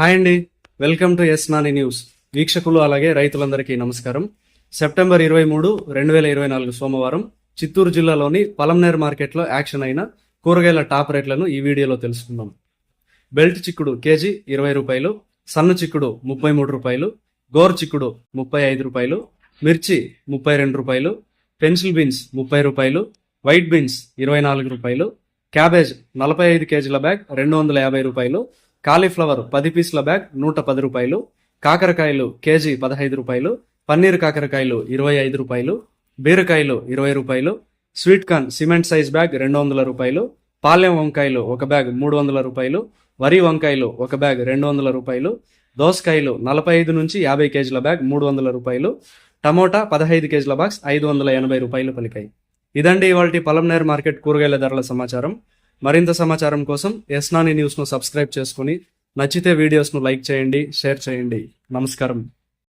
Hi అండి, welcome to S Nani news. వీక్షకులు అలాగే రైతులందరికీ నమస్కారం. సెప్టెంబర్ 23, 2024 సోమవారం చిత్తూరు జిల్లాలోని పలంనేర్ మార్కెట్లో యాక్షన్ అయిన కూరగాయల టాప్ రేట్లను ఈ వీడియోలో తెలుసుకుందాం. బెల్ట్ చిక్కుడు కేజీ 20 రూపాయలు, సన్న చిక్కుడు 33 రూపాయలు, గోర్ చిక్కుడు 35 రూపాయలు, మిర్చి 32 రూపాయలు, పెన్సిల్ బీన్స్ 30 రూపాయలు, వైట్ బీన్స్ 24 రూపాయలు, క్యాబేజ్ 45 కేజీల బ్యాగ్ 250 రూపాయలు, కాలీఫ్లవర్ 10 పీసుల బ్యాగ్ 110 రూపాయలు, కాకరకాయలు కేజీ 15 రూపాయలు, పన్నీర్ కాకరకాయలు 25 రూపాయలు, బీరకాయలు 20 రూపాయలు, sweet corn cement size bag 200 రూపాయలు, పాలెం వంకాయలు ఒక బ్యాగ్ 300 రూపాయలు, వరి వంకాయలు ఒక బ్యాగ్ 200 రూపాయలు, దోసకాయలు 45 నుంచి 50 కేజీల బ్యాగ్ 300 రూపాయలు, టమోటా 15 కేజీల బాక్స్ 580 రూపాయలు పలికాయి. ఇదండి ఇవాల్టి పలంనేర్ మార్కెట్ కూరగాయల ధరల సమాచారం. మరింత సమాచారం కోసం ఎస్ నాని న్యూస్ను సబ్స్క్రైబ్ చేసుకుని నచ్చితే వీడియోస్ను లైక్ చేయండి, షేర్ చేయండి. నమస్కారం.